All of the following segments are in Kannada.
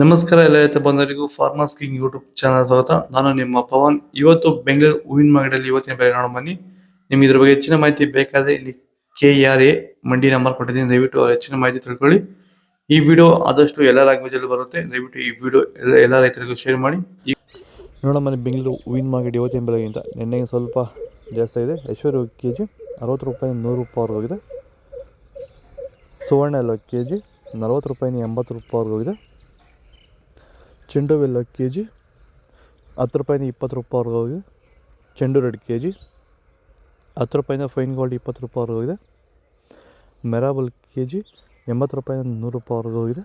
ನಮಸ್ಕಾರ ಎಲ್ಲ ರೈತ ಬಂಧುಗಳಿಗೂ ಫಾರ್ಮರ್ಸ್ ಕಿಂಗ್ ಯೂಟ್ಯೂಬ್ ಚಾನಲ್ ಸ್ವಾಗತ. ನಾನು ನಿಮ್ಮ ಪವನ್. ಇವತ್ತು ಬೆಂಗಳೂರು ಹೂವಿನ ಮಾರ್ಕೆಟಲ್ಲಿ ಇವತ್ತಿನ ಬೆಲೆ ನೋಡೋಣ ಬನ್ನಿ. ನಿಮ್ಗೆ ಇದ್ರ ಬಗ್ಗೆ ಹೆಚ್ಚಿನ ಮಾಹಿತಿ ಬೇಕಾದ್ರೆ ಇಲ್ಲಿ KRA ಮಂಡಿ ನಂಬರ್ ಕೊಟ್ಟಿದ್ದೀನಿ, ದಯವಿಟ್ಟು ಹೆಚ್ಚಿನ ಮಾಹಿತಿ ತಿಳ್ಕೊಳ್ಳಿ. ಈ ವಿಡಿಯೋ ಆದಷ್ಟು ಎಲ್ಲ ಲ್ಯಾಂಗ್ವೇಜ್ ಅಲ್ಲಿ ಬರುತ್ತೆ, ದಯವಿಟ್ಟು ಈ ವಿಡಿಯೋ ಎಲ್ಲ ರೈತರಿಗೂ ಶೇರ್ ಮಾಡಿ. ನೋಡೋಣ ಬನ್ನಿ, ಬೆಂಗಳೂರು ಹೂವಿನ ಮಾರ್ಕೆಟ್ ಇವತ್ತಿನ ಬೆಲೆಗಿಂತ ನಿನ್ನೆಗೆ ಸ್ವಲ್ಪ ಜಾಸ್ತಿ ಇದೆ. ಐಶ್ವರ್ಯ ಕೆಜಿ 60 ರೂಪಾಯಿ 100 ರೂಪಾಯಿ ಹೋಗಿದೆ. ಸುವರ್ಣ ಎಲ್ಲ ಕೆಜಿ 40 ರೂಪಾಯಿ 80 ರೂಪಾಯಿ ಹೋಗಿದೆ. ಚೆಂಡು ಬೆಲ್ಲ ಕೆಜಿ 10 ರೂಪಾಯಿಂದ 20 ರೂಪಾಯಿ ಹೋಗಿದೆ. ಚೆಂಡು ರೆಡ್ ಕೆಜಿ 10 ರೂಪಾಯಿಂದ ಫೈನ್ ಗೋಲ್ಡ್ 20 ರೂಪಾಯಿ ಹೋಗಿದೆ. ಮೆರಾಬಲ್ ಕೆಜಿ 80 ರೂಪಾಯಿಂದ 100 ರೂಪಾಯಿ ಹೋಗಿದೆ.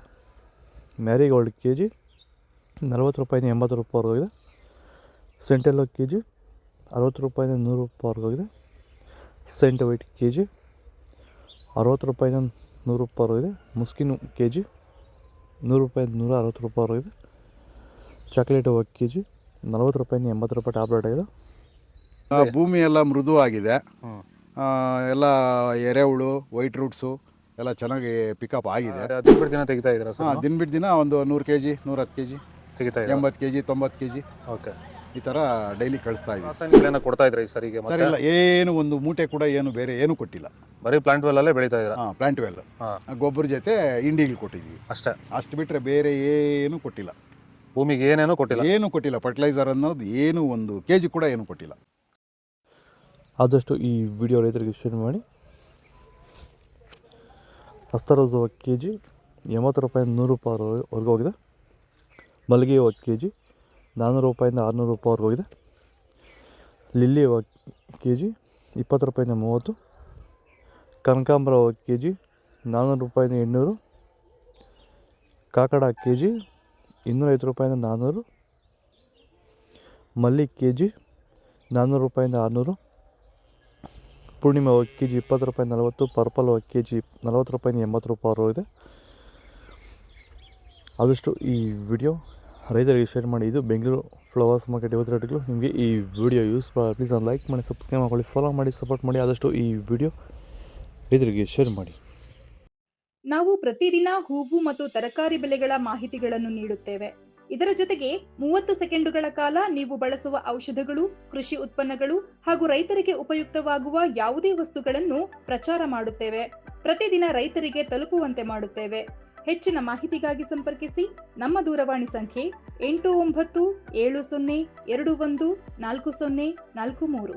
ಮ್ಯಾರಿಗೋಲ್ಡ್ ಕೆಜಿ 40 ರೂಪಾಯಿಂದ 80 ರೂಪಾಯಿ ಹೋಗಿದೆ. ಸೆಂಟೆಲ್ಲೋ ಕೆಜಿ 60 ರೂಪಾಯಿಂದ 100 ರೂಪಾಯಿ ಹೋಗಿದೆ. ಸೆಂಟ್ ವೈಟ್ ಕೆಜಿ 60 ರೂಪಾಯಿಂದ 100 ರೂಪಾಯಿ ಹೋಗಿದೆ. ಮುಸ್ಕಿನ್ ಕೆಜಿ 100 ರೂಪಾಯಿಂದ 160 ರೂಪಾಯಿ ಹೋಗಿದೆ. ಚಾಕ್ಲೇಟ್ 1 ಕೆಜಿ 40 ರೂಪಾಯಿಂದ 80 ರೂಪಾಯಿ ಟ್ಯಾಬ್ಲೆಟ್ ಆಗಿದೆ. ಭೂಮಿ ಎಲ್ಲ ಮೃದುವಾಗಿದೆ. ಎಲ್ಲ ಎರೆಹುಳು, ವೈಟ್ ರೂಟ್ಸು ಎಲ್ಲ ಚೆನ್ನಾಗಿ ಪಿಕಪ್ ಆಗಿದೆ. ದಿನ ಬಿಟ್ಟು ದಿನ ತೆಗಿತಾ ಇದ್ದೀರಾ ಸರ್? ದಿನ ಬಿಟ್ಟು ದಿನ ಒಂದು 100 kg 110 kg ತೆಗಿತಾ ಇದ್ದೀರಾ? 80 kg 90 kg ಓಕೆ. ಈ ಥರ ಡೈಲಿ ಕಳಿಸ್ತಾ ಇದ್ದೀವಿ. ರಾಸಾಯನಿಕಗಳನ್ನ ಕೊಡ್ತಾ ಇದ್ರಾ ಈ ಸರಿಗೆ? ಸರ್ ಇಲ್ಲ, ಏನು ಒಂದು ಮೂಟೆ ಕೂಡ ಏನು ಬೇರೆ ಏನು ಕೊಟ್ಟಿಲ್ಲ. ಬರೀ ಪ್ಲಾಂಟ್ ವೆಲ್ ಅಲ್ಲೇ ಬೆಳೀತಾ ಇದ್ದೀರಾ? ಪ್ಲಾಂಟ್ ವೆಲ್ ಗೊಬ್ಬರ ಜೊತೆ ಇಂಡಿಗಳು ಕೊಟ್ಟಿದ್ದೀವಿ ಅಷ್ಟೇ. ಅಷ್ಟು ಬಿಟ್ಟರೆ ಬೇರೆ ಏನು ಕೊಟ್ಟಿಲ್ಲ. ಭೂಮಿಗೆ ಏನೇನೋ ಕೊಟ್ಟಿಲ್ಲ? ಏನು ಕೊಟ್ಟಿಲ್ಲ. ಫರ್ಟಿಲೈಸರ್ ಅನ್ನೋದು ಏನು 1 kg ಕೂಡ ಏನು ಕೊಟ್ಟಿಲ್ಲ. ಆದಷ್ಟು ಈ ವಿಡಿಯೋ ರೈತರಿಗೆ ಶೇರ್ ಮಾಡಿ. ಅಸ್ತರೋಸು 1 ಕೆಜಿ 80 ರೂಪಾಯಿಂದ 100 ರೂಪಾಯಿವರೆಗೂ ಹೋಗಿದೆ. ಮಲ್ಲಿಗೆ 1 ಕೆಜಿ 400 ರೂಪಾಯಿಂದ 600 ರೂಪಾಯಿವರೆಗೂ ಹೋಗಿದೆ. ಲಿಲ್ಲಿ 1 ಕೆಜಿ 20 ರೂಪಾಯಿಂದ 30. ಕನಕಾಂಬರ 1 ಕೆಜಿ 400 ರೂಪಾಯಿಂದ 800. ಕಾಕಡ ಕೆಜಿ 250 ರೂಪಾಯಿಂದ 400. ಮಲ್ಲಿ ಕೆಜಿ 400 ರೂಪಾಯಿಂದ 600. ಪೂರ್ಣಿಮಾ 1 ಕೆಜಿ 20 ರೂಪಾಯಿಂದ 40. ಪರ್ಪಲ್ 1 ಕೆಜಿ 40 ರೂಪಾಯಿಂದ 80 ರೂಪಾಯಿ ಇದೆ. ಆದಷ್ಟು ಈ ವಿಡಿಯೋ ರೈತರಿಗೆ ಶೇರ್ ಮಾಡಿ. ಇದು ಬೆಂಗಳೂರು ಫ್ಲವರ್ಸ್ ಮಾರ್ಕೆಟ್ ಇವತ್ತು ರೇಟ್ಗಳು. ನಿಮಗೆ ಈ ವಿಡಿಯೋ ಯೂಸ್ ಪ್ಲೀಸ್ ಒಂದು ಲೈಕ್ ಮಾಡಿ, ಸಬ್ಸ್ಕ್ರೈಬ್ ಮಾಡ್ಕೊಳ್ಳಿ, ಫಾಲೋ ಮಾಡಿ, ಸಪೋರ್ಟ್ ಮಾಡಿ. ಆದಷ್ಟು ಈ ವಿಡಿಯೋ ರೈತರಿಗೆ ಶೇರ್ ಮಾಡಿ. ನಾವು ಪ್ರತಿದಿನ ಹೂವು ಮತ್ತು ತರಕಾರಿ ಬೆಲೆಗಳ ಮಾಹಿತಿಗಳನ್ನು ನೀಡುತ್ತೇವೆ. ಇದರ ಜೊತೆಗೆ 30 ಸೆಕೆಂಡುಗಳ ಕಾಲ ನೀವು ಬಳಸುವ ಔಷಧಗಳು, ಕೃಷಿ ಉತ್ಪನ್ನಗಳು ಹಾಗೂ ರೈತರಿಗೆ ಉಪಯುಕ್ತವಾಗುವ ಯಾವುದೇ ವಸ್ತುಗಳನ್ನು ಪ್ರಚಾರ ಮಾಡುತ್ತೇವೆ. ಪ್ರತಿದಿನ ರೈತರಿಗೆ ತಲುಪುವಂತೆ ಮಾಡುತ್ತೇವೆ. ಹೆಚ್ಚಿನ ಮಾಹಿತಿಗಾಗಿ ಸಂಪರ್ಕಿಸಿ. ನಮ್ಮ ದೂರವಾಣಿ ಸಂಖ್ಯೆ 8970214043.